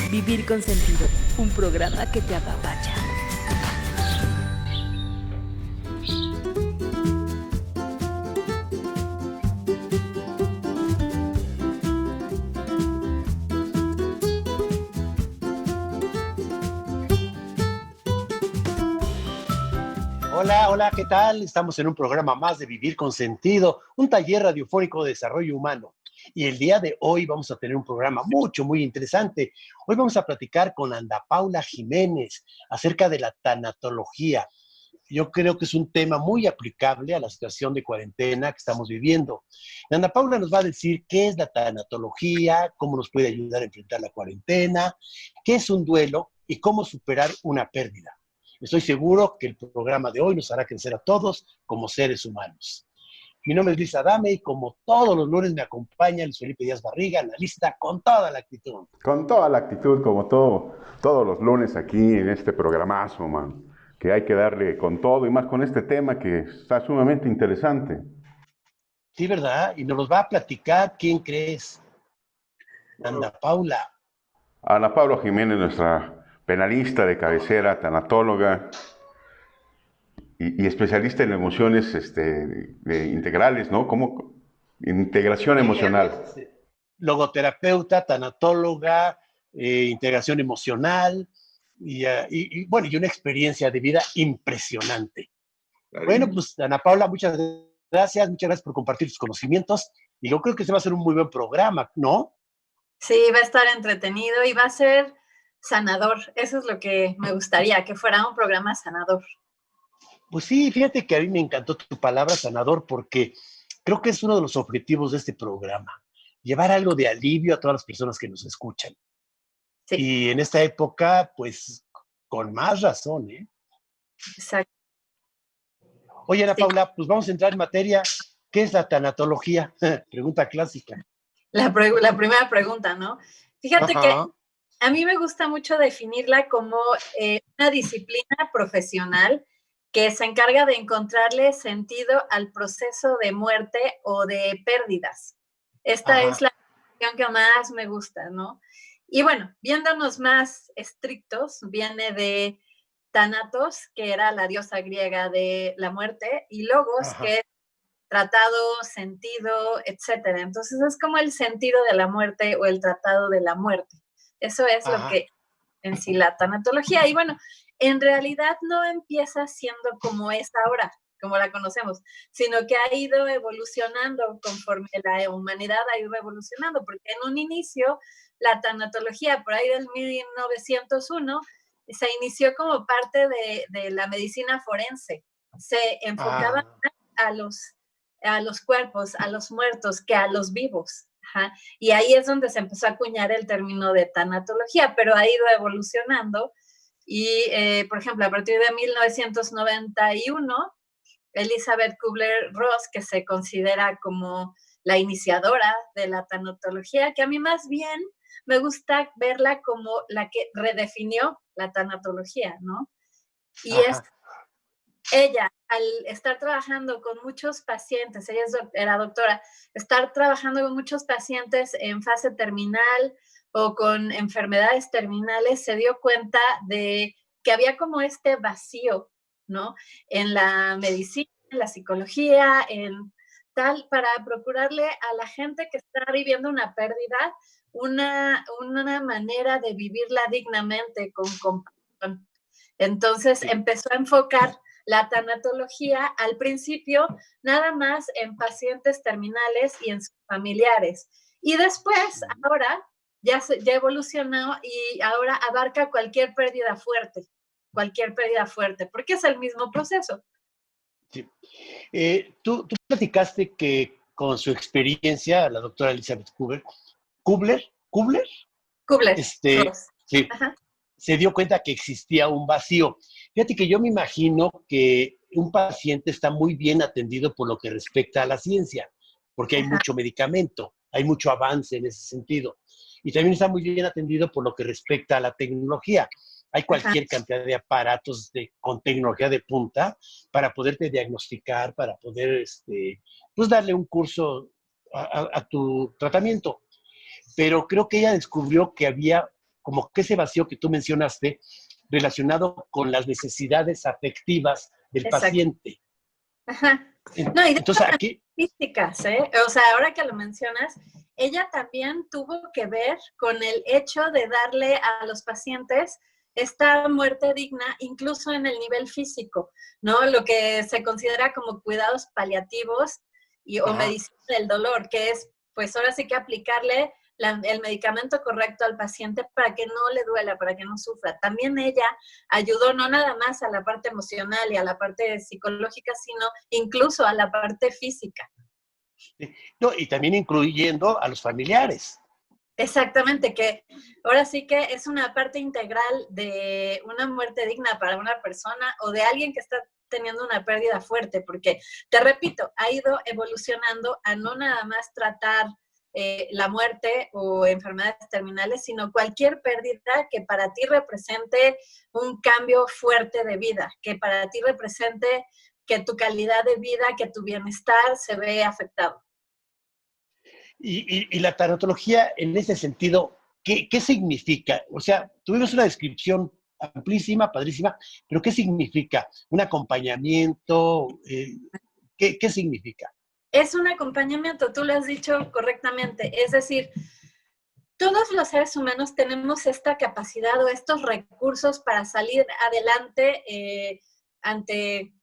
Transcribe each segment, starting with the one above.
Vivir con sentido, un programa que te apapacha. Hola, hola, ¿qué tal? Estamos en un programa más de Vivir con Sentido, un taller radiofónico de desarrollo humano. Y el día de hoy vamos a tener un programa muy interesante. Hoy vamos a platicar con Ana Paula Jiménez acerca de la tanatología. Yo creo que es un tema muy aplicable a la situación de cuarentena que estamos viviendo. Ana Paula nos va a decir qué es la tanatología, cómo nos puede ayudar a enfrentar la cuarentena, qué es un duelo y cómo superar una pérdida. Estoy seguro que el programa de hoy nos hará crecer a todos como seres humanos. Mi nombre es Luis Adame y como todos los lunes me acompaña Luis Felipe Díaz Barriga, analista con toda la actitud. Con toda la actitud, como todos los lunes aquí en este programazo, man, que hay que darle con todo y más con este tema que está sumamente interesante. Sí, ¿verdad? Y nos los va a platicar, ¿quién crees? Ana Paula. Ana Paula Jiménez, nuestra penalista de cabecera, tanatóloga y especialista en emociones integrales, ¿no? Como integración emocional. Logoterapeuta, tanatóloga, integración emocional bueno, y una experiencia de vida impresionante. Bueno, pues Ana Paula, muchas gracias por compartir tus conocimientos y yo creo que se va a hacer un muy buen programa, ¿no? Sí, va a estar entretenido y va a ser sanador. Eso es lo que me gustaría, que fuera un programa sanador. Pues sí, fíjate que a mí me encantó tu palabra sanador porque creo que es uno de los objetivos de este programa, llevar algo de alivio a todas las personas que nos escuchan. Sí. Y en esta época, pues, con más razón, ¿eh? Exacto. Oye, Ana Paula, pues vamos a entrar en materia. ¿Qué es la tanatología? Pregunta clásica. La primera pregunta, ¿no? Fíjate que a mí me gusta mucho definirla como una disciplina profesional que se encarga de encontrarle sentido al proceso de muerte o de pérdidas. Esta es la definición que más me gusta, ¿no? Y bueno, viéndonos más estrictos, viene de Thanatos, que era la diosa griega de la muerte, y Logos, que es tratado, sentido, etcétera. Entonces es como el sentido de la muerte o el tratado de la muerte. Eso es lo que en sí la tanatología. Y bueno, en realidad no empieza siendo como es ahora, como la conocemos, sino que ha ido evolucionando conforme la humanidad ha ido evolucionando, porque en un inicio la tanatología, por ahí del 1901, se inició como parte de la medicina forense. Se enfocaba a los cuerpos, a los muertos, que a los vivos. Ajá. Y ahí es donde se empezó a acuñar el término de tanatología, pero ha ido evolucionando. Y, por ejemplo, a partir de 1991, Elizabeth Kubler-Ross, que se considera como la iniciadora de la tanatología, que a mí más bien me gusta verla como la que redefinió la tanatología, ¿no? Y es ella, al estar trabajando con muchos pacientes, ella era doctora, estar trabajando con muchos pacientes en fase terminal o con enfermedades terminales, se dio cuenta de que había como este vacío, ¿no? En la medicina, en la psicología, en tal, para procurarle a la gente que está viviendo una pérdida una manera de vivirla dignamente, con compasión. Entonces empezó a enfocar la tanatología al principio nada más en pacientes terminales y en sus familiares. Y después, ahora, ya evolucionó y ahora abarca cualquier pérdida fuerte, porque es el mismo proceso. Sí. Tú platicaste que con su experiencia, la doctora Elizabeth Kubler, sí, se dio cuenta que existía un vacío. Fíjate que yo me imagino que un paciente está muy bien atendido por lo que respecta a la ciencia, porque hay mucho medicamento, hay mucho avance en ese sentido. Y también está muy bien atendido por lo que respecta a la tecnología. Hay cualquier cantidad de aparatos con tecnología de punta para poderte diagnosticar, para poder pues darle un curso a tu tratamiento. Pero creo que ella descubrió que había como que ese vacío que tú mencionaste relacionado con las necesidades afectivas del Exacto. paciente. Ajá. No, y de Entonces aquí... físicas, ¿eh? O sea, ahora que lo mencionas, ella también tuvo que ver con el hecho de darle a los pacientes esta muerte digna, incluso en el nivel físico, ¿no? Lo que se considera como cuidados paliativos o medicina del dolor, que es, pues ahora sí que aplicarle el medicamento correcto al paciente para que no le duela, para que no sufra. También ella ayudó no nada más a la parte emocional y a la parte psicológica, sino incluso a la parte física. No, y también incluyendo a los familiares. Exactamente, que ahora sí que es una parte integral de una muerte digna para una persona o de alguien que está teniendo una pérdida fuerte, porque, te repito, ha ido evolucionando a no nada más tratar la muerte o enfermedades terminales, sino cualquier pérdida que para ti represente un cambio fuerte de vida, que para ti represente que tu calidad de vida, que tu bienestar se ve afectado. Y la tanatología, en ese sentido, ¿qué significa? O sea, tuvimos una descripción amplísima, padrísima, pero ¿qué significa? ¿Un acompañamiento? ¿Qué significa? Es un acompañamiento, tú lo has dicho correctamente, es decir, todos los seres humanos tenemos esta capacidad o estos recursos para salir adelante ante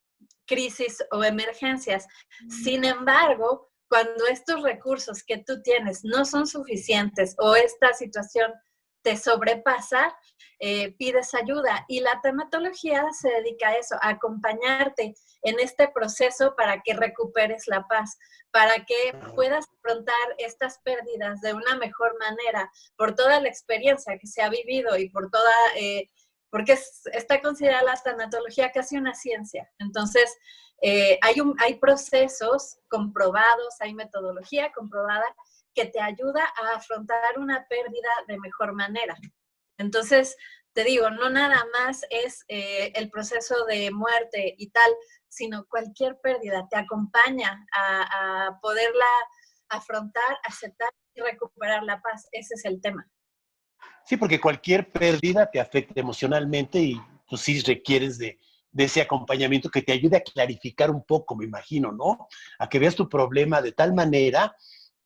crisis o emergencias. Sin embargo, cuando estos recursos que tú tienes no son suficientes o esta situación te sobrepasa, pides ayuda. Y la tanatología se dedica a eso, a acompañarte en este proceso para que recuperes la paz, para que puedas afrontar estas pérdidas de una mejor manera, por toda la experiencia que se ha vivido y por toda... porque está considerada la tanatología casi una ciencia. Entonces, hay procesos comprobados, hay metodología comprobada que te ayuda a afrontar una pérdida de mejor manera. Entonces, te digo, no nada más es el proceso de muerte y tal, sino cualquier pérdida te acompaña a poderla afrontar, aceptar y recuperar la paz. Ese es el tema. Sí, porque cualquier pérdida te afecta emocionalmente y pues sí requieres de ese acompañamiento que te ayude a clarificar un poco, me imagino, ¿no? A que veas tu problema de tal manera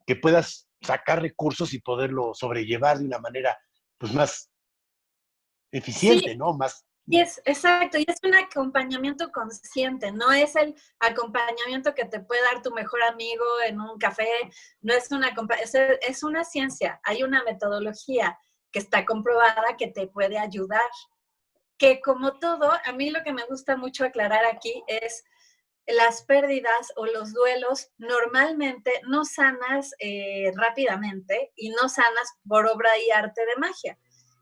que puedas sacar recursos y poderlo sobrellevar de una manera pues más eficiente, Sí, ¿no? Más... y es exacto, y es un acompañamiento consciente, no es el acompañamiento que te puede dar tu mejor amigo en un café, no es es una ciencia, hay una metodología que está comprobada que te puede ayudar, que como todo, a mí lo que me gusta mucho aclarar aquí es las pérdidas o los duelos normalmente no sanas rápidamente y no sanas por obra y arte de magia.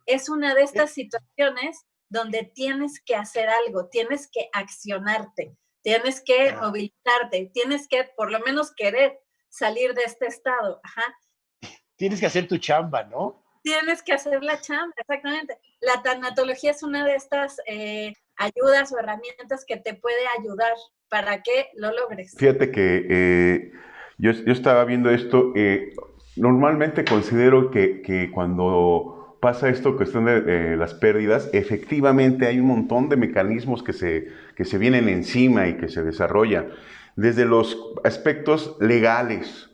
Es una de estas situaciones donde tienes que hacer algo, tienes que accionarte, tienes que movilizarte, tienes que por lo menos querer salir de este estado. Ajá. Tienes que hacer tu chamba, ¿no? Tienes que hacer la chamba, exactamente. La tanatología es una de estas ayudas o herramientas que te puede ayudar para que lo logres. Fíjate que yo estaba viendo esto, normalmente considero que cuando pasa esto, cuestión de las pérdidas, efectivamente hay un montón de mecanismos que se vienen encima y que se desarrollan, desde los aspectos legales,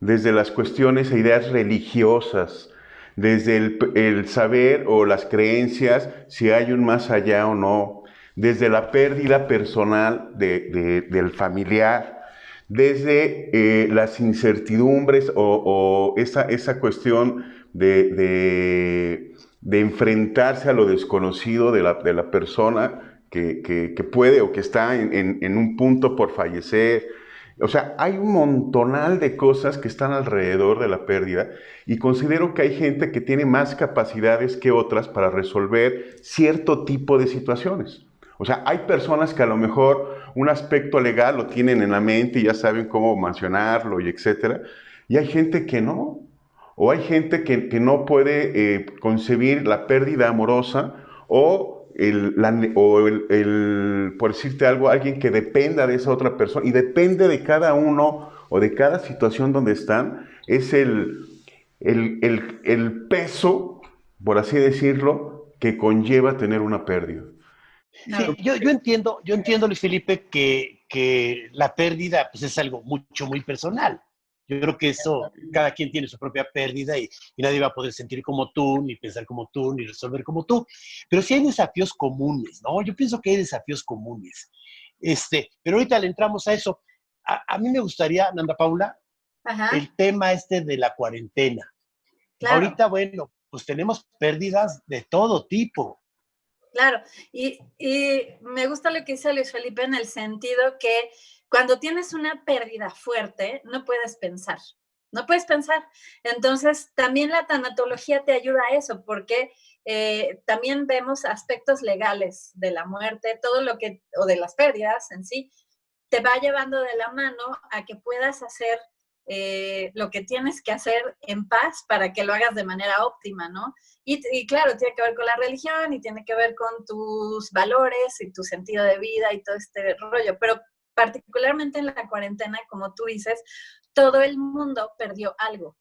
desde las cuestiones e ideas religiosas, desde el saber o las creencias, si hay un más allá o no, desde la pérdida personal del familiar, desde las incertidumbres o esa cuestión de enfrentarse a lo desconocido de la persona que puede o que está en un punto por fallecer. O sea, hay un montonal de cosas que están alrededor de la pérdida y considero que hay gente que tiene más capacidades que otras para resolver cierto tipo de situaciones. O sea, hay personas que a lo mejor un aspecto legal lo tienen en la mente y ya saben cómo mencionarlo y etcétera. Y hay gente que no. O hay gente que no puede concebir la pérdida amorosa o por decirte algo, alguien que dependa de esa otra persona. Y depende de cada uno o de cada situación donde están. Es el peso por así decirlo, que conlleva tener una pérdida. Sí, No, yo entiendo, Luis Felipe, que la pérdida pues, es algo muy personal. Yo creo que eso, cada quien tiene su propia pérdida y nadie va a poder sentir como tú, ni pensar como tú, ni resolver como tú. Pero sí hay desafíos comunes, ¿no? Yo pienso que hay desafíos comunes. Pero ahorita le entramos a eso. A mí me gustaría, Nanda Paula, ajá, el tema de la cuarentena. claro. Ahorita, bueno, pues tenemos pérdidas de todo tipo. Claro, y me gusta lo que dice Luis Felipe en el sentido que cuando tienes una pérdida fuerte, no puedes pensar, no puedes pensar. Entonces, también la tanatología te ayuda a eso, porque también vemos aspectos legales de la muerte, todo lo que, o de las pérdidas en sí, te va llevando de la mano a que puedas hacer lo que tienes que hacer en paz para que lo hagas de manera óptima, ¿no? Y claro, tiene que ver con la religión y tiene que ver con tus valores y tu sentido de vida y todo este rollo, pero particularmente en la cuarentena, como tú dices, todo el mundo perdió algo.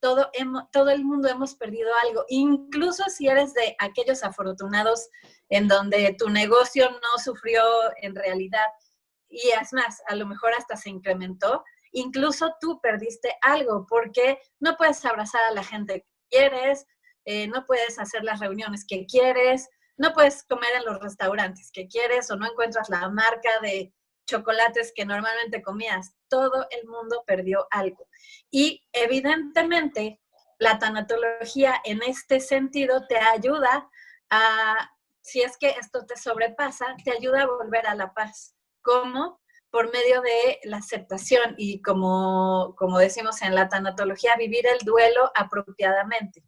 Todo el mundo hemos perdido algo, incluso si eres de aquellos afortunados en donde tu negocio no sufrió en realidad, y es más, a lo mejor hasta se incrementó, incluso tú perdiste algo porque no puedes abrazar a la gente que quieres, no puedes hacer las reuniones que quieres, no puedes comer en los restaurantes que quieres o no encuentras la marca de chocolates que normalmente comías. Todo el mundo perdió algo. Y evidentemente la tanatología en este sentido te ayuda a, si es que esto te sobrepasa, te ayuda a volver a la paz. ¿Cómo? Por medio de la aceptación y como decimos en la tanatología, vivir el duelo apropiadamente.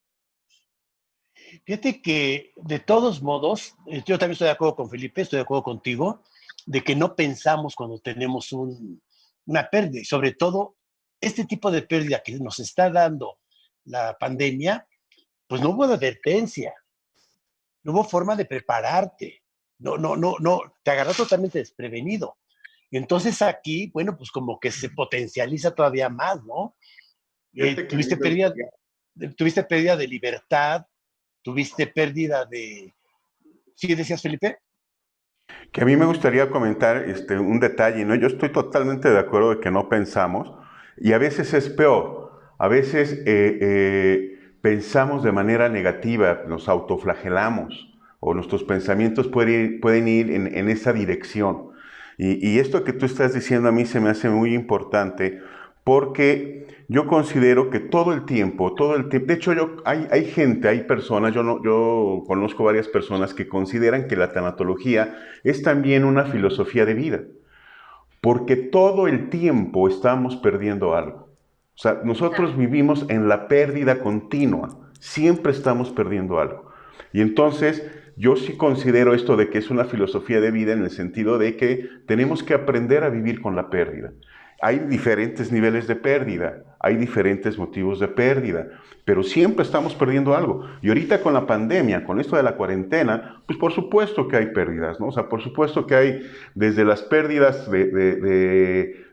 Fíjate que de todos modos, yo también estoy de acuerdo con Felipe, estoy de acuerdo contigo, de que no pensamos cuando tenemos una pérdida, y sobre todo este tipo de pérdida que nos está dando la pandemia, pues no hubo advertencia, no hubo forma de prepararte, no, te agarró totalmente desprevenido. Y entonces aquí, bueno, pues como que se potencializa todavía más, ¿no? Fíjate que a mí Tuviste me pérdida, gustaría tuviste pérdida de libertad, tuviste pérdida de... ¿Sí decías, Felipe? Que a mí me gustaría comentar un detalle, ¿no? Yo estoy totalmente de acuerdo de que no pensamos y a veces es peor. A veces pensamos de manera negativa, nos autoflagelamos o nuestros pensamientos pueden ir en esa dirección. Y esto que tú estás diciendo a mí se me hace muy importante porque yo considero que todo el tiempo, de hecho hay gente, hay personas, yo conozco varias personas que consideran que la tanatología es también una filosofía de vida, porque todo el tiempo estamos perdiendo algo. O sea, nosotros vivimos en la pérdida continua, siempre estamos perdiendo algo. Y entonces yo sí considero esto de que es una filosofía de vida en el sentido de que tenemos que aprender a vivir con la pérdida. Hay diferentes niveles de pérdida, hay diferentes motivos de pérdida, pero siempre estamos perdiendo algo. Y ahorita con la pandemia, con esto de la cuarentena, pues por supuesto que hay pérdidas, ¿no? O sea, por supuesto que hay desde las pérdidas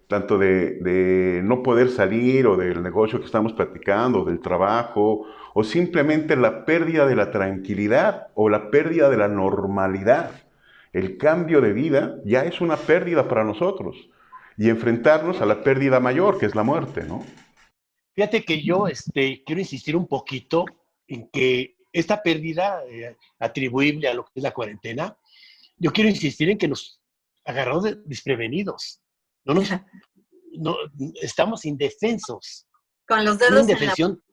tanto de no poder salir o del negocio que estamos platicando, del trabajo, o simplemente la pérdida de la tranquilidad o la pérdida de la normalidad. El cambio de vida ya es una pérdida para nosotros y enfrentarnos a la pérdida mayor, que es la muerte, ¿no? Fíjate que yo quiero insistir un poquito en que esta pérdida atribuible a lo que es la cuarentena, yo quiero insistir en que nos agarró desprevenidos. No nos, no, estamos indefensos. Con los Una dedos en la, indefensión,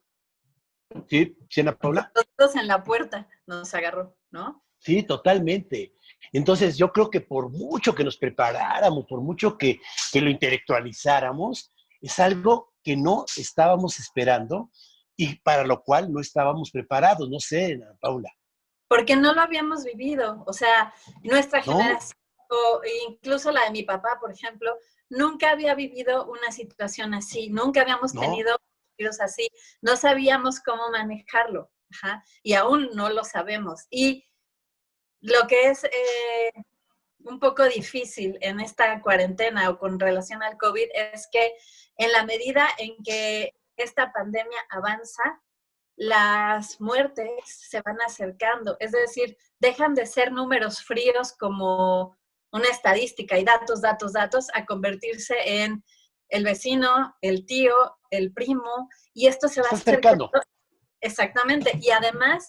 ¿sí, Ana Paula? los dedos en la puerta nos agarró, ¿no? Sí, totalmente. Entonces, yo creo que por mucho que nos preparáramos, por mucho que lo intelectualizáramos, es algo que no estábamos esperando y para lo cual no estábamos preparados. No sé, Ana Paula, Porque no lo habíamos vivido. O sea, nuestra ¿no? generación, o incluso la de mi papá, por ejemplo, nunca había vivido una situación así, nunca habíamos ¿No? tenido virus así, no sabíamos cómo manejarlo. Ajá, y aún no lo sabemos. Y lo que es un poco difícil en esta cuarentena o con relación al COVID es que en la medida en que esta pandemia avanza, las muertes se van acercando, es decir, dejan de ser números fríos como una estadística y datos, datos, datos, a convertirse en el vecino, el tío, el primo, y esto se va acercando. Exactamente, y además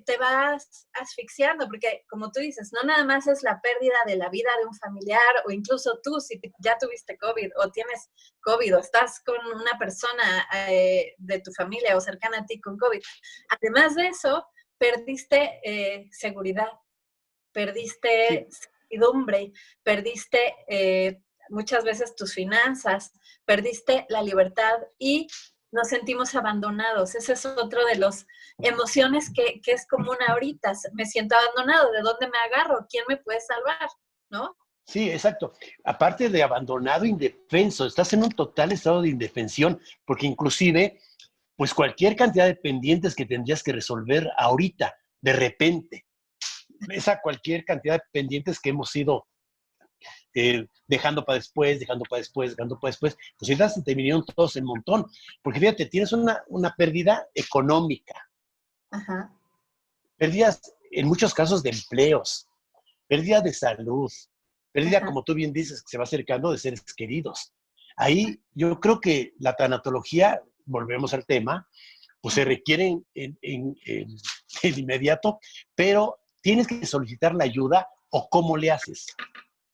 te vas asfixiando, porque como tú dices, no nada más es la pérdida de la vida de un familiar, o incluso tú, si ya tuviste COVID, o tienes COVID, o estás con una persona de tu familia o cercana a ti con COVID. Además de eso, perdiste seguridad, perdiste certidumbre, perdiste muchas veces tus finanzas, perdiste la libertad y nos sentimos abandonados. Ese es otro de las emociones que es común ahorita. Me siento abandonado. ¿De dónde me agarro? ¿Quién me puede salvar? ¿No? Sí, exacto. Aparte de abandonado, indefenso, estás en un total estado de indefensión, porque inclusive, pues cualquier cantidad de pendientes que tendrías que resolver ahorita, de repente, esa cualquier cantidad de pendientes que hemos ido dejando para después, pues ahorita se te vinieron todos en montón, porque fíjate, tienes una pérdida económica, Ajá. pérdidas en muchos casos de empleos, pérdida de salud, pérdida, Ajá. como tú bien dices, que se va acercando de seres queridos. Ahí yo creo que la tanatología, volvemos al tema, pues se requiere en inmediato, pero tienes que solicitar la ayuda o cómo le haces.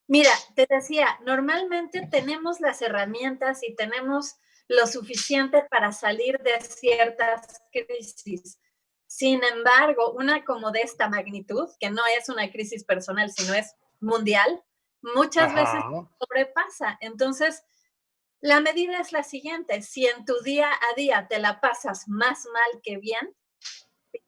Mira, te decía, normalmente tenemos las herramientas y tenemos lo suficiente para salir de ciertas crisis. Sin embargo, una como de esta magnitud, que no es una crisis personal, sino es mundial, muchas veces sobrepasa. Entonces, la medida es la siguiente: si en tu día a día te la pasas más mal que bien,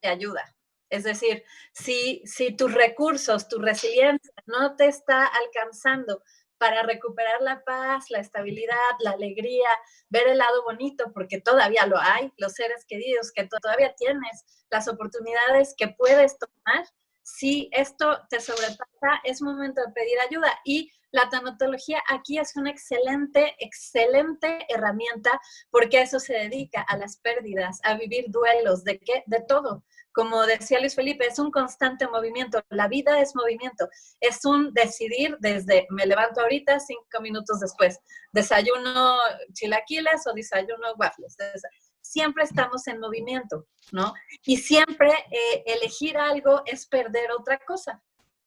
te ayuda. Es decir, si tus recursos, tu resiliencia no te está alcanzando para recuperar la paz, la estabilidad, la alegría, ver el lado bonito, porque todavía lo hay, los seres queridos que todavía tienes, las oportunidades que puedes tomar, si esto te sobrepasa, es momento de pedir ayuda. Y la tanatología aquí es una excelente, excelente herramienta, porque a eso se dedica, a las pérdidas, a vivir duelos, ¿de qué? De todo. Como decía Luis Felipe, es un constante movimiento. La vida es movimiento. Es un decidir desde me levanto ahorita, 5 minutos después, desayuno chilaquiles o desayuno waffles. Siempre estamos en movimiento, ¿no? Y siempre elegir algo es perder otra cosa.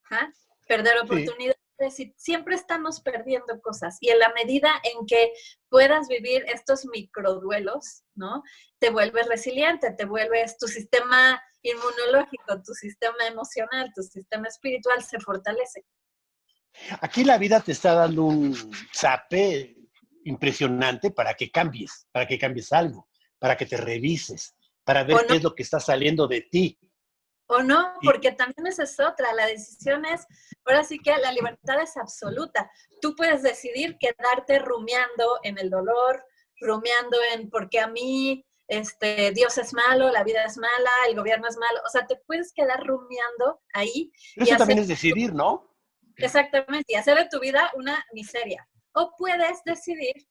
¿Ah? Perder oportunidades. Sí. Siempre estamos perdiendo cosas. Y en la medida en que puedas vivir estos microduelos, ¿no? Te vuelves resiliente, te vuelves, tu sistema inmunológico, tu sistema emocional, tu sistema espiritual se fortalece. Aquí la vida te está dando un zape impresionante para que cambies algo, para que te revises, para ver qué es lo que está saliendo de ti. O no, porque también esa es otra, la decisión es, ahora sí que la libertad es absoluta. Tú puedes decidir quedarte rumiando en el dolor, rumiando en por qué a mí, Dios es malo, la vida es mala, el gobierno es malo. O sea, te puedes quedar rumiando ahí. Pero eso también es decidir, ¿no? Exactamente, y hacer de tu vida una miseria. O puedes decidir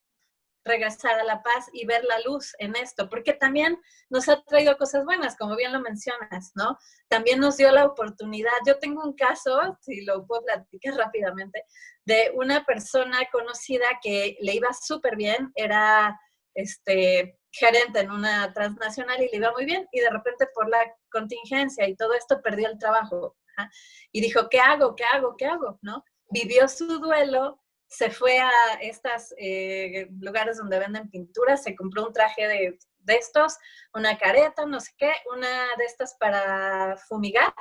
regresar a la paz y ver la luz en esto, porque también nos ha traído cosas buenas, como bien lo mencionas, ¿no? También nos dio la oportunidad. Yo tengo un caso, si lo puedo platicar rápidamente, de una persona conocida que le iba súper bien, era gerente en una transnacional y le iba muy bien, y de repente por la contingencia y todo esto perdió el trabajo. ¿Ah? Y dijo, ¿qué hago? ¿Qué hago? ¿Qué hago? ¿No? Vivió su duelo, se fue a estos lugares donde venden pinturas, se compró un traje de estos, una careta, no sé qué, una de estas para fumigar,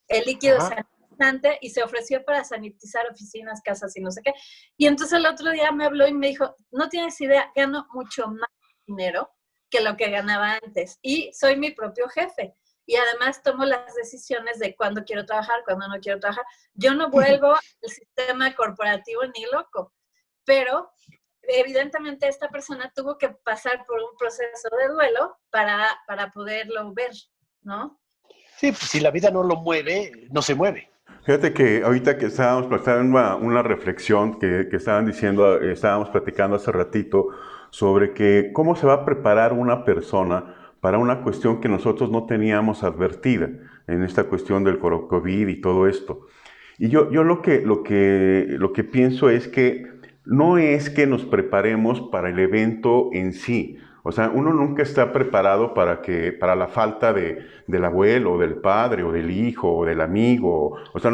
el líquido sanitizante, y se ofreció para sanitizar oficinas, casas y no sé qué. Y entonces el otro día me habló y me dijo, no tienes idea, gano mucho más dinero que lo que ganaba antes y soy mi propio jefe. Y además tomo las decisiones de cuándo quiero trabajar, cuándo no quiero trabajar. Yo no vuelvo al sistema corporativo ni loco, pero evidentemente esta persona tuvo que pasar por un proceso de duelo para poderlo ver, ¿no? Sí, pues si la vida no lo mueve, no se mueve. Fíjate que ahorita que estábamos planteando una reflexión que estaban diciendo, estábamos platicando hace ratito sobre que cómo se va a preparar una persona para una cuestión que nosotros no teníamos advertida en esta cuestión del COVID y todo esto. Y yo lo que pienso es que no es que nos preparemos para el evento en sí. O sea, uno nunca está preparado para la falta del abuelo, o del padre, o del hijo, o del amigo. O sea,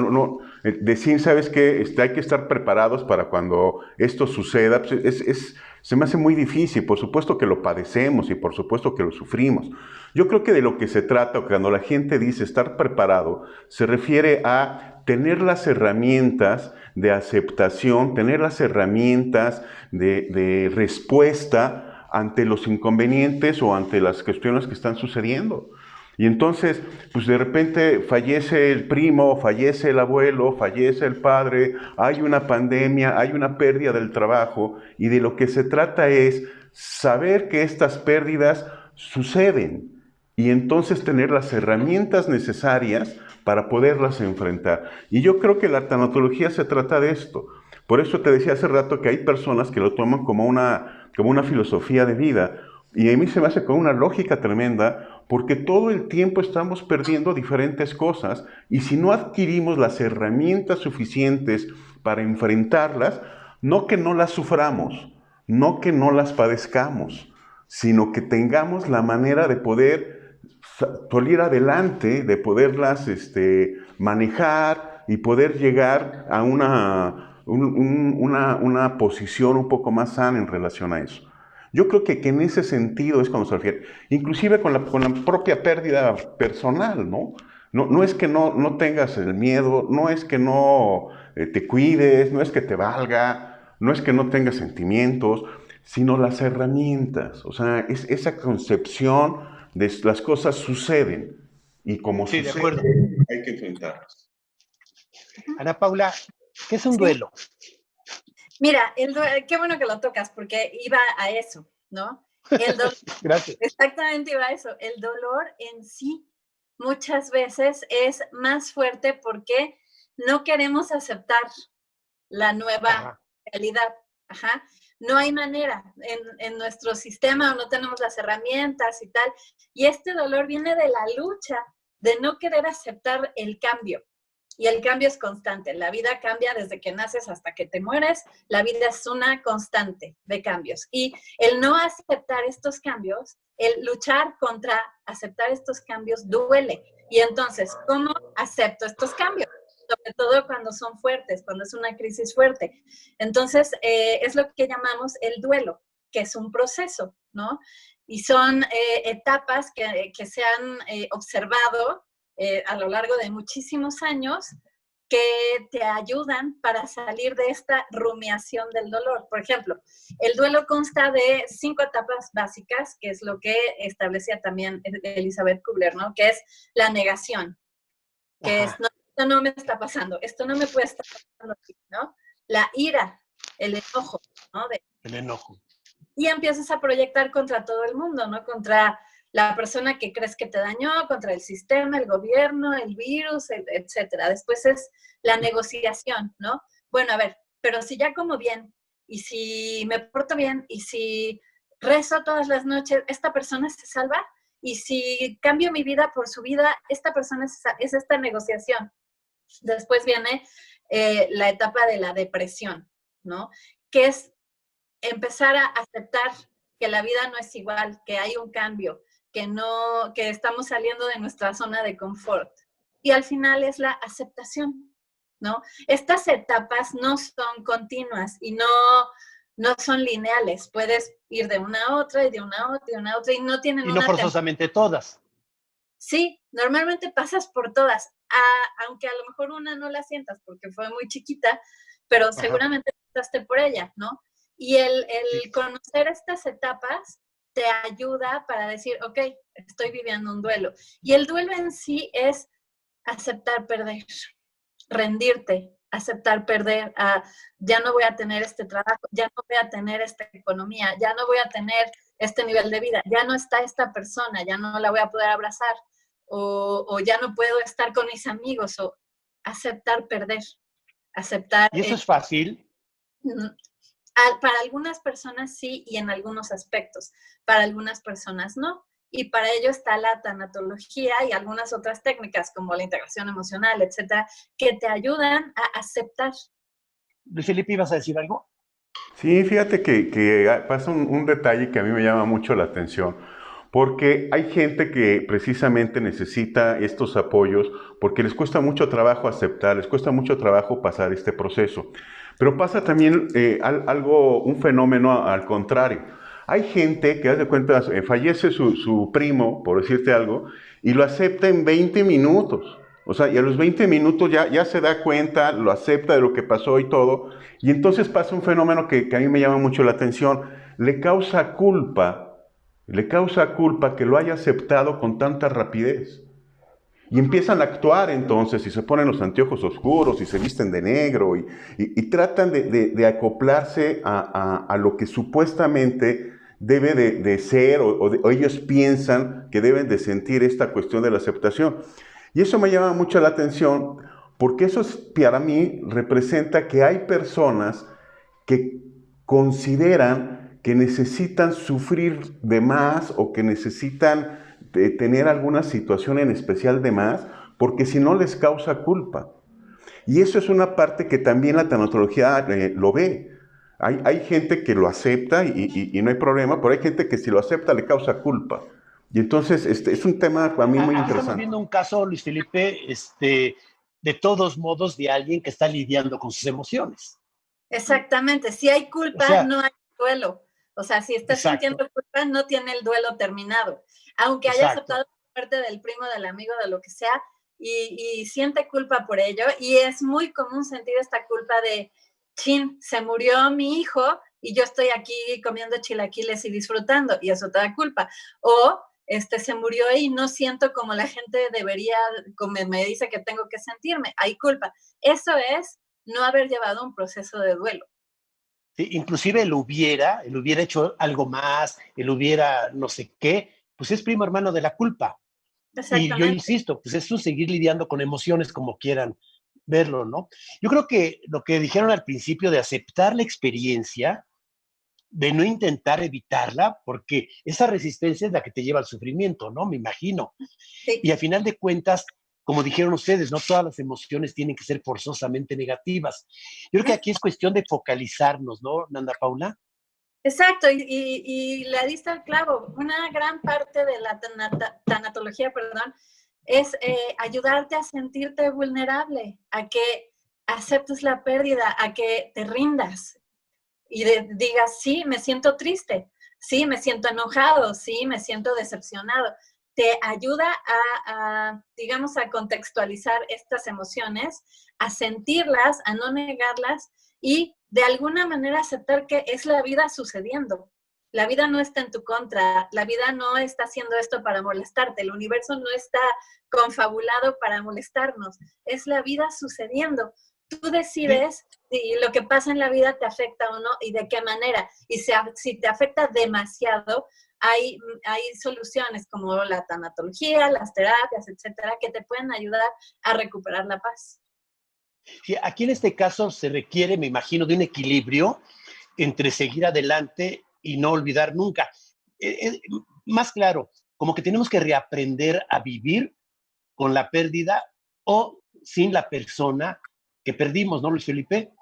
decir, ¿sabes qué? Hay que estar preparados para cuando esto suceda. Pues se me hace muy difícil. Por supuesto que lo padecemos y por supuesto que lo sufrimos. Yo creo que de lo que se trata, cuando la gente dice estar preparado, se refiere a tener las herramientas de aceptación, tener las herramientas de respuesta ante los inconvenientes o ante las cuestiones que están sucediendo. Y entonces, pues de repente fallece el primo, fallece el abuelo, fallece el padre, hay una pandemia, hay una pérdida del trabajo, y de lo que se trata es saber que estas pérdidas suceden y entonces tener las herramientas necesarias para poderlas enfrentar. Y yo creo que la tanatología se trata de esto. Por eso te decía hace rato que hay personas que lo toman como una filosofía de vida, y a mí se me hace con una lógica tremenda, porque todo el tiempo estamos perdiendo diferentes cosas, y si no adquirimos las herramientas suficientes para enfrentarlas, no que no las suframos, no que no las padezcamos, sino que tengamos la manera de poder salir adelante, de poderlas manejar y poder llegar a una posición un poco más sana en relación a eso. Yo creo que en ese sentido es cuando se refiere, inclusive con la propia pérdida personal, ¿no? No es que no tengas el miedo, no es que no te cuides, no es que te valga, no es que no tengas sentimientos, sino las herramientas. O sea, es esa concepción de las cosas suceden, y como Sí, de acuerdo. suceden, hay que enfrentarlas. Ana Paula, ¿qué es un Sí. duelo? Mira, qué bueno que lo tocas porque iba a eso, ¿no? El dolor, Gracias. exactamente iba a eso. El dolor en sí muchas veces es más fuerte porque no queremos aceptar la nueva Ajá. realidad. Ajá. No hay manera en nuestro sistema, no tenemos las herramientas y tal. Y este dolor viene de la lucha de no querer aceptar el cambio. Y el cambio es constante. La vida cambia desde que naces hasta que te mueres. La vida es una constante de cambios. Y el no aceptar estos cambios, el luchar contra aceptar estos cambios duele. Y entonces, ¿cómo acepto estos cambios? Sobre todo cuando son fuertes, cuando es una crisis fuerte. Entonces, es lo que llamamos el duelo, que es un proceso, ¿no? Y son etapas que se han observado a lo largo de muchísimos años que te ayudan para salir de esta rumiación del dolor. Por ejemplo, el duelo consta de 5 etapas básicas, que es lo que establecía también Elizabeth Kubler, ¿no? Que es la negación, que es, no, esto no me está pasando, esto no me puede estar pasando, ¿no? La ira, el enojo, ¿no? El enojo. Y empiezas a proyectar contra todo el mundo, ¿no? Contra la persona que crees que te dañó, contra el sistema, el gobierno, el virus, etcétera. Después es la negociación, ¿no? Bueno, a ver, pero si ya como bien, y si me porto bien, y si rezo todas las noches, ¿esta persona se salva? Y si cambio mi vida por su vida, esta persona es esta negociación. Después viene la etapa de la depresión, ¿no? Que es empezar a aceptar que la vida no es igual, que hay un cambio, que estamos saliendo de nuestra zona de confort. Y al final es la aceptación, ¿no? Estas etapas no son continuas y no son lineales. Puedes ir de una a otra y de una a otra y de una a otra y no tienen y no forzosamente todas. Sí, normalmente pasas por todas, aunque a lo mejor una no la sientas porque fue muy chiquita, pero seguramente pasaste por ella, ¿no? Y el conocer estas etapas te ayuda para decir, ok, estoy viviendo un duelo. Y el duelo en sí es aceptar perder, rendirte, aceptar perder, ya no voy a tener este trabajo, ya no voy a tener esta economía, ya no voy a tener este nivel de vida, ya no está esta persona, ya no la voy a poder abrazar, o ya no puedo estar con mis amigos, o aceptar perder, aceptar... ¿Y eso es fácil? Para algunas personas sí, y en algunos aspectos. Para algunas personas no. y para ello está la tanatología y algunas otras técnicas como la integración emocional, etcétera, que te ayudan a aceptar. Luis Felipe, ¿ibas a decir algo? Sí, fíjate que pasa un detalle que a mí me llama mucho la atención, porque hay gente que precisamente necesita estos apoyos porque les cuesta mucho trabajo aceptar, les cuesta mucho trabajo pasar este proceso. Pero pasa también un fenómeno al contrario. Hay gente que, haz de cuenta, fallece su primo, por decirte algo, y lo acepta en 20 minutos. O sea, y a los 20 minutos ya se da cuenta, lo acepta de lo que pasó y todo. Y entonces pasa un fenómeno que a mí me llama mucho la atención. Le causa culpa que lo haya aceptado con tanta rapidez. Y empiezan a actuar entonces, y se ponen los anteojos oscuros, y se visten de negro, y tratan de acoplarse a lo que supuestamente debe de ser, o ellos piensan que deben de sentir esta cuestión de la aceptación. Y eso me llama mucho la atención, porque eso para mí representa que hay personas que consideran que necesitan sufrir de más o que necesitan tener alguna situación en especial de más, porque si no les causa culpa. Y eso es una parte que también la tanatología lo ve. Hay gente que lo acepta y no hay problema, pero hay gente que si lo acepta le causa culpa. Y entonces es un tema para mí muy interesante. Estamos viendo un caso, Luis Felipe, de todos modos, de alguien que está lidiando con sus emociones. Exactamente. Si hay culpa, o sea, no hay duelo. O sea, si estás sintiendo culpa, no tiene el duelo terminado. Aunque haya aceptado la muerte del primo, del amigo, de lo que sea, y siente culpa por ello. Y es muy común sentir esta culpa de, chin, se murió mi hijo y yo estoy aquí comiendo chilaquiles y disfrutando, y eso te da culpa. O se murió y no siento como la gente debería, como me dice que tengo que sentirme. Hay culpa. Eso es no haber llevado un proceso de duelo. Sí, inclusive él hubiera hecho algo más, él hubiera no sé qué, pues es primo hermano de la culpa. Y yo insisto, pues eso es seguir lidiando con emociones como quieran verlo, ¿no? Yo creo que lo que dijeron al principio de aceptar la experiencia, de no intentar evitarla, porque esa resistencia es la que te lleva al sufrimiento, ¿no? Me imagino. Sí. Y al final de cuentas, como dijeron ustedes, no todas las emociones tienen que ser forzosamente negativas. Yo creo que aquí es cuestión de focalizarnos, ¿no, Nanda Paula? Exacto, y la diste al clavo. Una gran parte de la tanatología, es ayudarte a sentirte vulnerable, a que aceptes la pérdida, a que te rindas y digas, sí, me siento triste, sí, me siento enojado, sí, me siento decepcionado. Te ayuda digamos, a contextualizar estas emociones, a sentirlas, a no negarlas y de alguna manera aceptar que es la vida sucediendo. La vida no está en tu contra, la vida no está haciendo esto para molestarte, el universo no está confabulado para molestarnos, es la vida sucediendo. Tú decides si lo que pasa en la vida te afecta o no y de qué manera. Y si te afecta demasiado, hay soluciones como la tanatología, las terapias, etcétera, que te pueden ayudar a recuperar la paz. Sí, aquí en este caso se requiere, me imagino, de un equilibrio entre seguir adelante y no olvidar nunca. Más claro, como que tenemos que reaprender a vivir con la pérdida o sin la persona que perdimos, ¿no, Luis Felipe?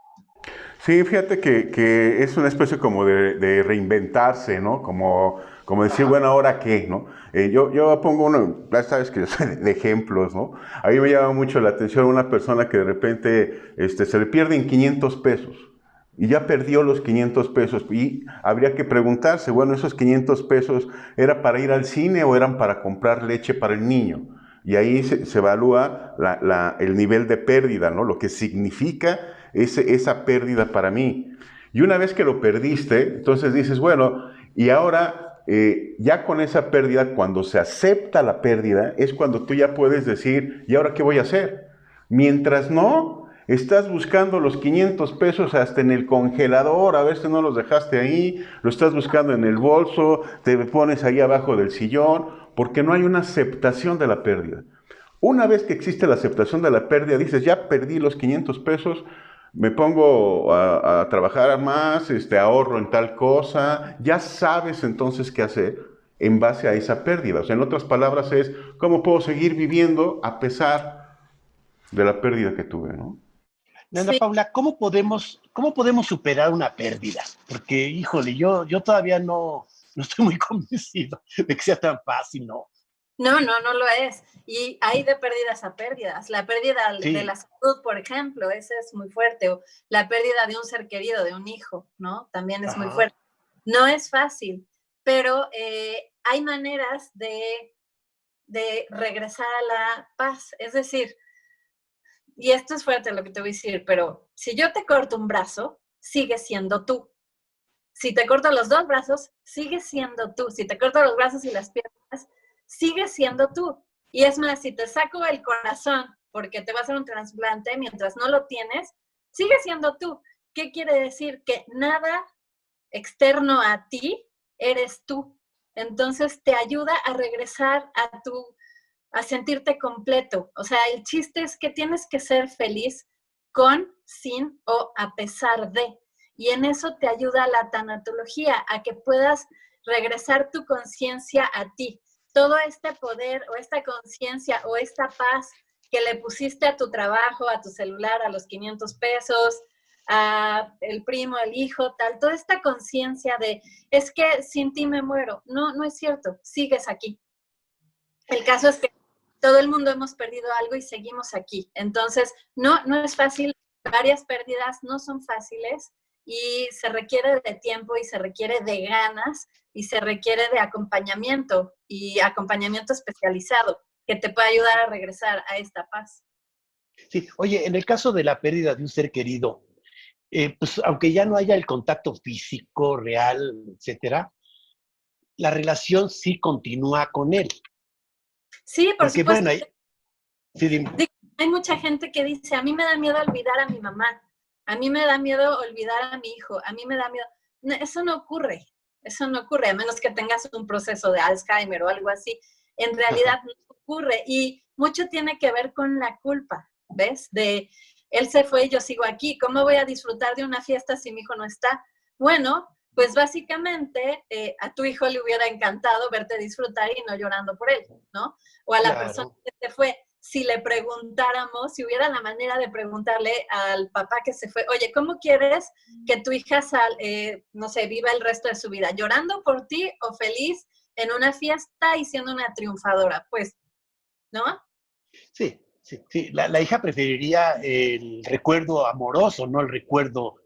Sí, fíjate que es una especie como de reinventarse, ¿no? Como decir, bueno, ¿ahora qué, no? Yo pongo uno, ya sabes que yo soy de ejemplos, ¿no? A mí me llama mucho la atención una persona que de repente se le pierden 500 pesos y ya perdió los 500 pesos y habría que preguntarse, bueno, ¿esos 500 pesos era para ir al cine o eran para comprar leche para el niño? Y ahí se evalúa el nivel de pérdida, ¿no? Lo que significa esa pérdida para mí. Y una vez que lo perdiste, entonces dices, bueno, y ahora ya con esa pérdida, cuando se acepta la pérdida, es cuando tú ya puedes decir, ¿y ahora qué voy a hacer? Mientras no, estás buscando los 500 pesos hasta en el congelador, a ver si no los dejaste ahí, lo estás buscando en el bolso, te pones ahí abajo del sillón, porque no hay una aceptación de la pérdida. Una vez que existe la aceptación de la pérdida, dices, ya perdí los 500 pesos, me pongo a trabajar más, ahorro en tal cosa, ya sabes entonces qué hacer. en base a esa pérdida. O sea, en otras palabras es, ¿cómo puedo seguir viviendo a pesar de la pérdida que tuve, ¿no? Ana Paula, ¿cómo podemos superar una pérdida? Porque, híjole, yo todavía no estoy muy convencido de que sea tan fácil, ¿no? No lo es. Y hay de pérdidas a pérdidas. La pérdida de la salud, por ejemplo, esa es muy fuerte. O la pérdida de un ser querido, de un hijo, ¿no? También es muy fuerte. No es fácil, pero hay maneras de regresar a la paz. Es decir, y esto es fuerte lo que te voy a decir, pero si yo te corto un brazo, sigues siendo tú. Si te corto los dos brazos, sigues siendo tú. Si te corto los brazos y las piernas, sigues siendo tú. Y es más, si te saco el corazón porque te va a hacer un trasplante mientras no lo tienes, sigues siendo tú. ¿Qué quiere decir? Que nada externo a ti eres tú. Entonces te ayuda a regresar a sentirte completo. O sea, el chiste es que tienes que ser feliz con, sin o a pesar de. Y en eso te ayuda la tanatología, a que puedas regresar tu conciencia a ti. Todo este poder o esta conciencia o esta paz que le pusiste a tu trabajo, a tu celular, a los 500 pesos, a el primo, el hijo, tal, toda esta conciencia de, es que sin ti me muero. No es cierto, sigues aquí. El caso es que todo el mundo hemos perdido algo y seguimos aquí. Entonces, no es fácil, varias pérdidas no son fáciles y se requiere de tiempo y se requiere de ganas y se requiere de acompañamiento y acompañamiento especializado que te puede ayudar a regresar a esta paz. Sí, oye, en el caso de la pérdida de un ser querido, pues aunque ya no haya el contacto físico, real, etcétera, la relación sí continúa con él. Sí, por Porque, supuesto. bueno, sí, dime. Hay mucha gente que dice, a mí me da miedo olvidar a mi mamá, a mí me da miedo olvidar a mi hijo, a mí me da miedo. No, eso no ocurre, a menos que tengas un proceso de Alzheimer o algo así. En realidad no ocurre y mucho tiene que ver con la culpa, ¿ves? De él se fue y yo sigo aquí, ¿cómo voy a disfrutar de una fiesta si mi hijo no está? Bueno, pues básicamente a tu hijo le hubiera encantado verte disfrutar y no llorando por él, ¿no? O a la persona que se fue, si le preguntáramos, si hubiera la manera de preguntarle al papá que se fue, oye, ¿cómo quieres que tu hija no sé, viva el resto de su vida? ¿Llorando por ti o feliz en una fiesta y siendo una triunfadora? Pues, ¿no? Sí. La hija preferiría el recuerdo amoroso, no el recuerdo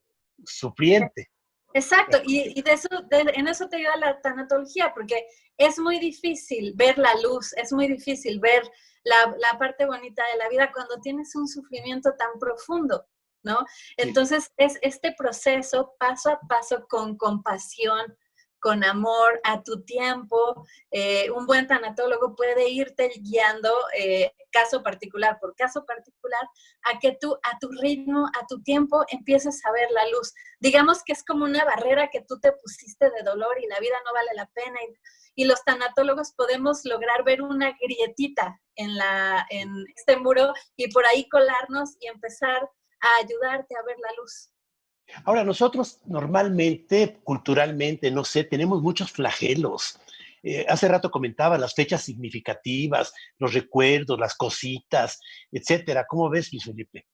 sufriente. Exacto, y en eso te ayuda la tanatología, porque es muy difícil ver la luz, es muy difícil ver la parte bonita de la vida cuando tienes un sufrimiento tan profundo, ¿no? Entonces es este proceso paso a paso con compasión, con amor, a tu tiempo. Un buen tanatólogo puede irte guiando caso particular por caso particular a que tú a tu ritmo, a tu tiempo empieces a ver la luz. Digamos que es como una barrera que tú te pusiste de dolor y la vida no vale la pena y los tanatólogos podemos lograr ver una grietita en este muro y por ahí colarnos y empezar a ayudarte a ver la luz. Ahora, nosotros normalmente, culturalmente, no sé, tenemos muchos flagelos. Hace rato comentaba las fechas significativas, los recuerdos, las cositas, etcétera. ¿Cómo ves, Luis Felipe?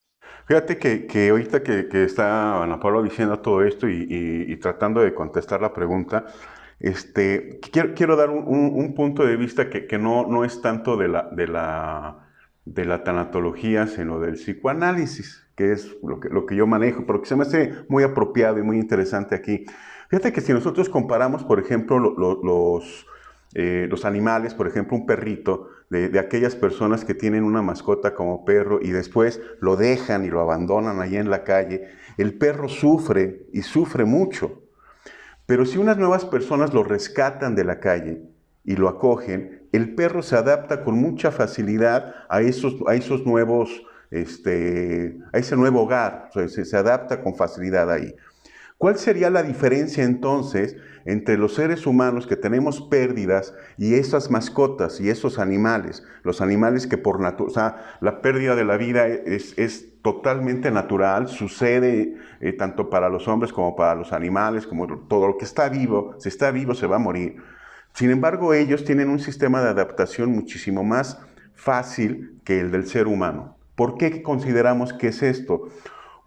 Fíjate que ahorita que está Ana Paula diciendo todo esto y tratando de contestar la pregunta, quiero dar un punto de vista que no es tanto de la tanatología, sino del psicoanálisis, que es lo que yo manejo, pero que se me hace muy apropiado y muy interesante aquí. Fíjate que si nosotros comparamos, por ejemplo, los animales, por ejemplo, un perrito, de aquellas personas que tienen una mascota como perro y después lo dejan y lo abandonan allá en la calle, el perro sufre y sufre mucho. Pero si unas nuevas personas lo rescatan de la calle y lo acogen, el perro se adapta con mucha facilidad a esos nuevos, a ese nuevo hogar, o sea, se adapta con facilidad ahí. ¿Cuál sería la diferencia entonces entre los seres humanos que tenemos pérdidas y esas mascotas y esos animales? Los animales que por naturaleza, o sea, la pérdida de la vida es totalmente natural, sucede tanto para los hombres como para los animales, como todo lo que está vivo, si está vivo se va a morir. Sin embargo, ellos tienen un sistema de adaptación muchísimo más fácil que el del ser humano. ¿Por qué consideramos que es esto?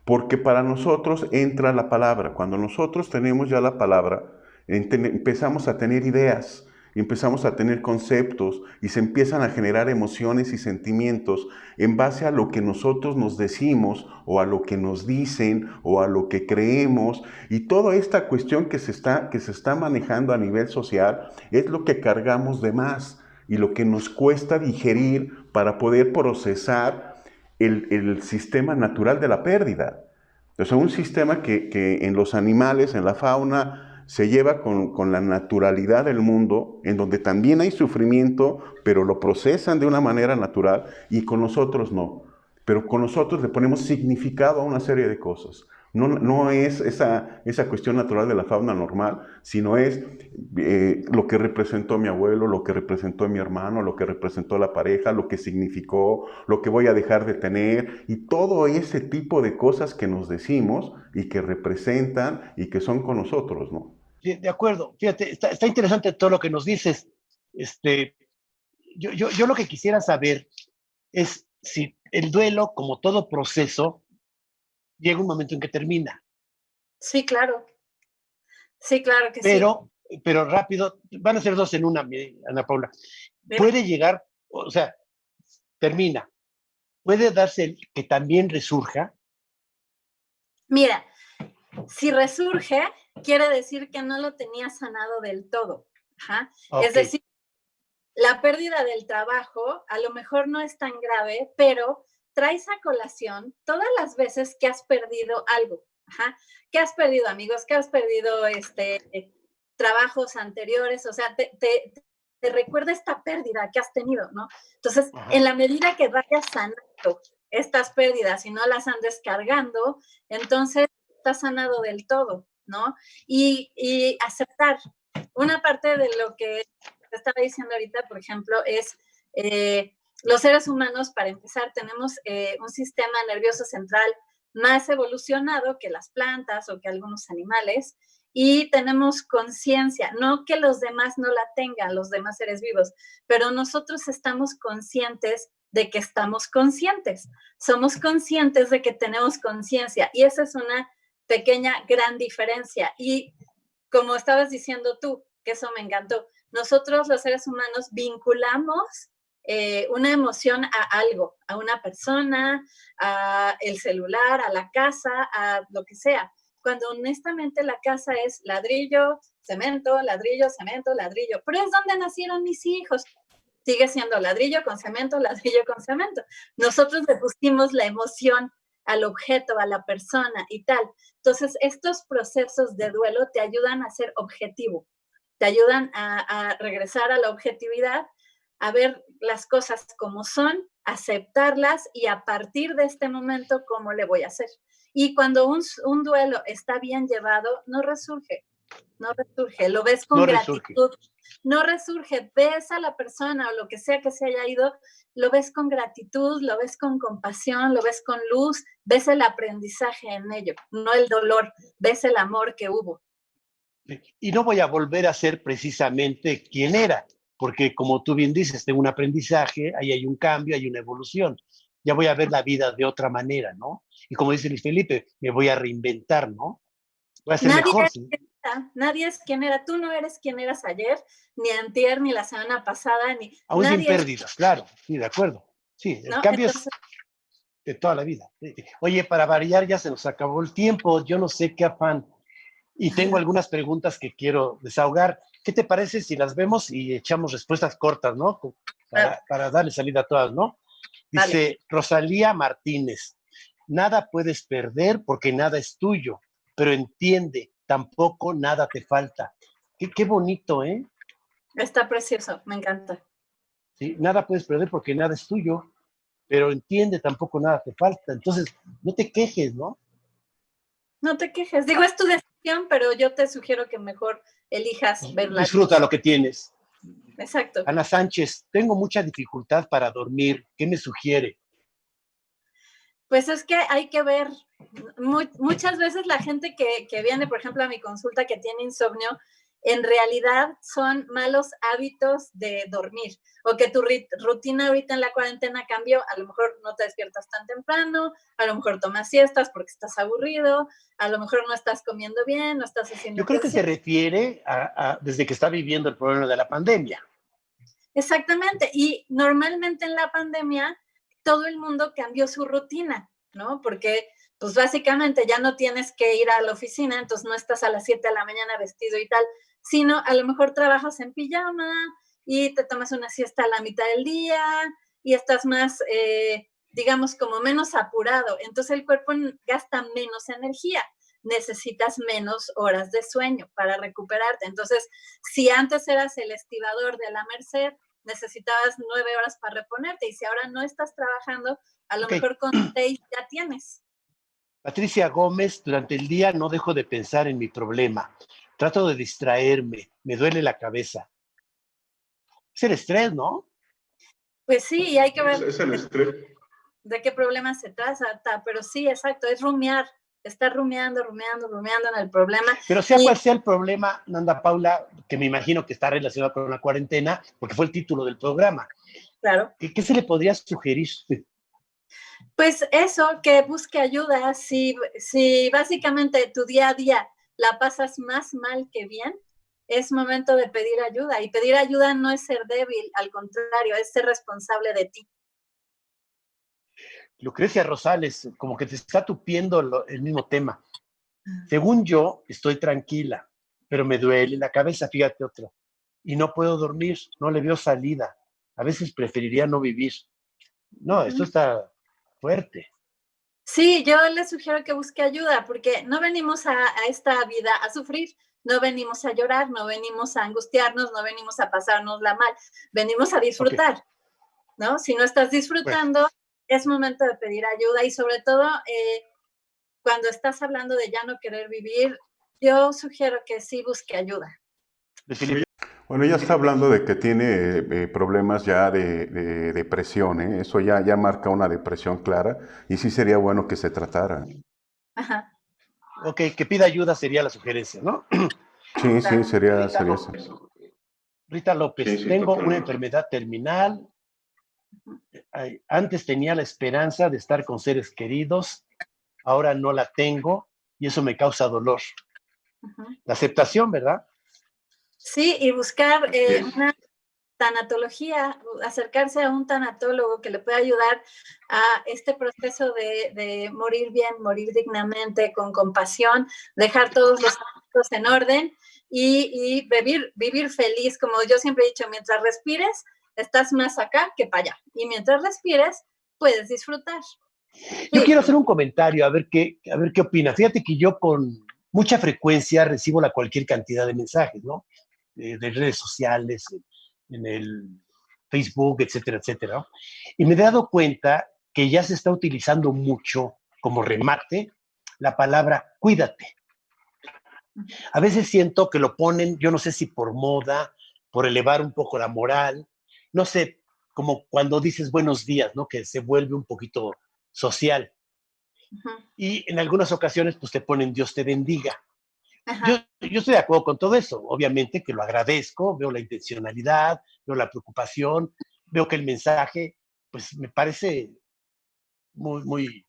Porque para nosotros entra la palabra. Cuando nosotros tenemos ya la palabra, empezamos a tener ideas, empezamos a tener conceptos y se empiezan a generar emociones y sentimientos en base a lo que nosotros nos decimos o a lo que nos dicen o a lo que creemos. Y toda esta cuestión que se está manejando a nivel social es lo que cargamos de más y lo que nos cuesta digerir para poder procesar el sistema natural de la pérdida. O sea, un sistema que en los animales, en la fauna, se lleva con la naturalidad del mundo, en donde también hay sufrimiento, pero lo procesan de una manera natural, y con nosotros no. Pero con nosotros le ponemos significado a una serie de cosas. No es esa cuestión natural de la fauna normal, sino es lo que representó mi abuelo, lo que representó mi hermano, lo que representó la pareja, lo que significó, lo que voy a dejar de tener, y todo ese tipo de cosas que nos decimos y que representan y que son con nosotros, ¿no? Sí, de acuerdo. Fíjate, está interesante todo lo que nos dices. Yo lo que quisiera saber es si el duelo, como todo proceso, llega un momento en que termina. Sí, claro. Sí, claro que Pero rápido, van a ser dos en una, Ana Paula. Mira. Puede llegar, o sea, termina. Puede darse que también resurja. Mira, si resurge, quiere decir que no lo tenía sanado del todo. Ajá. Okay. Es decir, la pérdida del trabajo a lo mejor no es tan grave, pero traes a colación todas las veces que has perdido algo. Ajá. Que has perdido amigos, que has perdido trabajos anteriores, o sea, te recuerda esta pérdida que has tenido, ¿no? Entonces, ajá, en la medida que vayas sanando estas pérdidas y no las andes cargando, entonces estás sanado del todo, ¿no? Y aceptar. Una parte de lo que te estaba diciendo ahorita, por ejemplo, es los seres humanos, para empezar, tenemos un sistema nervioso central más evolucionado que las plantas o que algunos animales, y tenemos conciencia, no que los demás no la tengan, los demás seres vivos, pero nosotros estamos conscientes de que estamos conscientes, somos conscientes de que tenemos conciencia, y esa es una pequeña, gran diferencia. Y como estabas diciendo tú, que eso me encantó, nosotros los seres humanos vinculamos una emoción a algo, a una persona, a el celular, a la casa, a lo que sea, cuando honestamente la casa es ladrillo, cemento, ladrillo, cemento, ladrillo, pero es donde nacieron mis hijos. Sigue siendo ladrillo con cemento, ladrillo con cemento. Nosotros le pusimos la emoción al objeto, a la persona y tal. Entonces, estos procesos de duelo te ayudan a ser objetivo, te ayudan a regresar a la objetividad, a ver las cosas como son, aceptarlas, y a partir de este momento, ¿cómo le voy a hacer? Y cuando un duelo está bien llevado, no resurge, lo ves con gratitud, no resurge, ves a la persona o lo que sea que se haya ido, lo ves con gratitud, lo ves con compasión, lo ves con luz, ves el aprendizaje en ello, no el dolor, ves el amor que hubo. Y no voy a volver a ser precisamente quien era, porque como tú bien dices, tengo un aprendizaje, ahí hay un cambio, hay una evolución. Ya voy a ver la vida de otra manera, ¿no? Y como dice Luis Felipe, me voy a reinventar, ¿no? Voy a ser mejor. Nadie es quien era. Tú no eres quien eras ayer, ni antier, ni la semana pasada, ni... Aún sin pérdidas, claro. Sí, de acuerdo. Sí, el cambio es de toda la vida. Oye, para variar, ya se nos acabó el tiempo. Yo no sé qué afán. Y tengo algunas preguntas que quiero desahogar. ¿Qué te parece si las vemos y echamos respuestas cortas, ¿no? Para darle salida a todas, ¿no? Dice vale. Rosalía Martínez, nada puedes perder porque nada es tuyo, pero entiende, tampoco nada te falta. Qué bonito, ¿eh? Está precioso, me encanta. Sí, nada puedes perder porque nada es tuyo, pero entiende, tampoco nada te falta. Entonces, no te quejes, ¿no? No te quejes. Digo, es tu decisión, pero yo te sugiero que mejor elijas verla. Disfruta lo que tienes. Exacto. Ana Sánchez, tengo mucha dificultad para dormir. ¿Qué me sugiere? Pues es que hay que ver. Muchas veces la gente que viene, por ejemplo, a mi consulta, que tiene insomnio, en realidad son malos hábitos de dormir, o que tu rutina ahorita en la cuarentena cambió, a lo mejor no te despiertas tan temprano, a lo mejor tomas siestas porque estás aburrido, a lo mejor no estás comiendo bien, no estás haciendo Yo creo que se ejercicio. refiere desde que está viviendo el problema de la pandemia. Exactamente, y normalmente en la pandemia todo el mundo cambió su rutina, ¿no? Porque pues básicamente ya no tienes que ir a la oficina, entonces no estás a las 7 de la mañana vestido y tal, sino a lo mejor trabajas en pijama y te tomas una siesta a la mitad del día y estás más, digamos, como menos apurado. Entonces el cuerpo gasta menos energía, necesitas menos horas de sueño para recuperarte. Entonces, si antes eras el estibador de la Merced, necesitabas 9 horas para reponerte, y si ahora no estás trabajando, a lo mejor con 6 ya tienes. Patricia Gómez, durante el día no dejo de pensar en mi problema. Trato de distraerme, me duele la cabeza. Es el estrés, ¿no? Pues sí, y hay que ver Es el estrés. de qué problema se trata, pero sí, exacto, es rumiar, estar rumiando en el problema. Pero sea cual sea el problema, Nanda Paula, que me imagino que está relacionado con la cuarentena, porque fue el título del programa. Claro. ¿Qué se le podría sugerir? Pues eso, que busque ayuda. Si básicamente tu día a día la pasas más mal que bien, es momento de pedir ayuda. Y pedir ayuda no es ser débil, al contrario, es ser responsable de ti. Lucrecia Rosales, como que te está tupiendo el mismo tema. Según yo, estoy tranquila, pero me duele la cabeza, fíjate otro. Y no puedo dormir, no le veo salida. A veces preferiría no vivir. No, esto está fuerte. Sí, yo les sugiero que busque ayuda, porque no venimos a esta vida a sufrir, no venimos a llorar, no venimos a angustiarnos, no venimos a pasárnosla mal, venimos a disfrutar, okay, ¿no? Si no estás disfrutando, pues es momento de pedir ayuda, y sobre todo, cuando estás hablando de ya no querer vivir, yo sugiero que sí busque ayuda. Bueno, ella está hablando de que tiene problemas ya de depresión, ¿eh? Eso ya marca una depresión clara, y sí sería bueno que se tratara. Ajá. Ok, que pida ayuda sería la sugerencia, ¿no? Sí, sí, sería eso. Rita López, sí, tengo una enfermedad terminal. Antes tenía la esperanza de estar con seres queridos, ahora no la tengo y eso me causa dolor. La aceptación, ¿verdad? Sí, y buscar una tanatología, acercarse a un tanatólogo que le pueda ayudar a este proceso de morir bien, morir dignamente, con compasión, dejar todos los hábitos en orden y vivir feliz. Como yo siempre he dicho, mientras respires, estás más acá que para allá. Y mientras respires, puedes disfrutar. Yo quiero hacer un comentario, a ver qué opina. Fíjate que yo con mucha frecuencia recibo cualquier cantidad de mensajes, ¿no? De redes sociales, en el Facebook, etcétera, etcétera. Y me he dado cuenta que ya se está utilizando mucho como remate la palabra cuídate. A veces siento que lo ponen, yo no sé si por moda, por elevar un poco la moral, no sé, como cuando dices buenos días, ¿no? Que se vuelve un poquito social. Y en algunas ocasiones, pues te ponen Dios te bendiga. Yo estoy de acuerdo con todo eso, obviamente que lo agradezco, veo la intencionalidad, veo la preocupación, veo que el mensaje, pues me parece muy,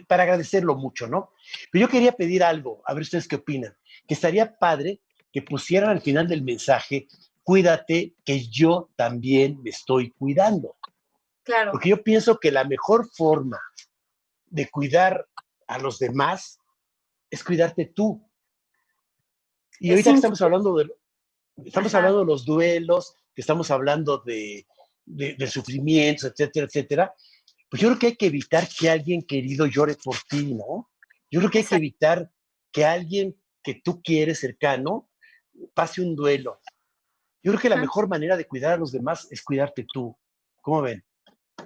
para agradecerlo mucho, ¿no? Pero yo quería pedir algo, a ver ustedes qué opinan, que estaría padre que pusieran al final del mensaje, cuídate, que yo también me estoy cuidando. Claro. Porque yo pienso que la mejor forma de cuidar a los demás es cuidarte tú. Y ahorita que estamos hablando de los duelos, que estamos hablando de sufrimientos, etcétera, etcétera, pues yo creo que hay que evitar que alguien querido llore por ti, ¿no? Yo creo que hay que evitar que alguien que tú quieres cercano pase un duelo. Yo creo que la mejor manera de cuidar a los demás es cuidarte tú. ¿Cómo ven?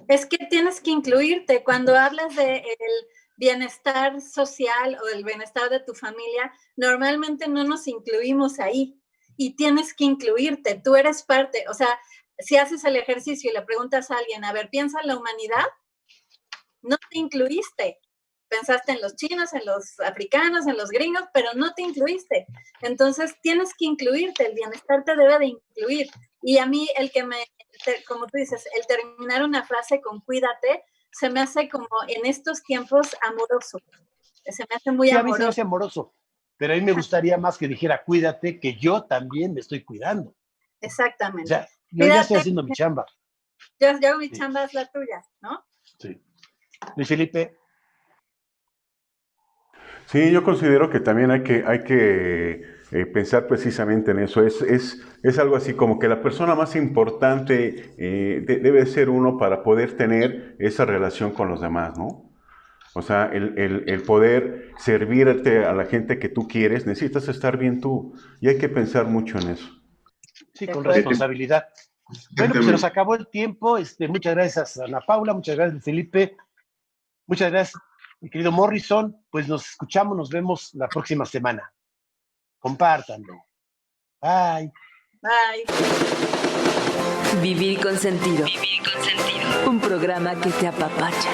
Es que tienes que incluirte. Cuando hablas del bienestar social o del bienestar de tu familia, normalmente no nos incluimos ahí, y tienes que incluirte. Tú eres parte. O sea, si haces el ejercicio y le preguntas a alguien, a ver, piensa en la humanidad, no te incluiste. pensaste en los chinos, en los africanos, en los gringos, pero no te incluiste. Entonces tienes que incluirte, el bienestar te debe de incluir. Y a mí como tú dices, el terminar una frase con cuídate, se me hace como en estos tiempos amoroso. Se me hace muy sí, amoroso. A mí se me hace amoroso, pero a mí me gustaría más que dijera cuídate, que yo también me estoy cuidando. Exactamente. O sea, yo ya estoy haciendo mi chamba. Yo hago mi chamba, es la tuya, ¿no? Sí. Luis Felipe. Sí, yo considero que también hay que pensar precisamente en eso. Es algo así como que la persona más importante debe ser uno para poder tener esa relación con los demás, ¿no? O sea, el poder servirte a la gente que tú quieres, necesitas estar bien tú. Y hay que pensar mucho en eso. Sí, con responsabilidad. Bueno, pues se nos acabó el tiempo. Muchas gracias, Ana Paula. Muchas gracias, Felipe. Muchas gracias, mi querido Morrison. Pues nos escuchamos, nos vemos la próxima semana. Compártanlo. Bye. Bye. Vivir con sentido. Vivir con sentido. Un programa que te apapacha.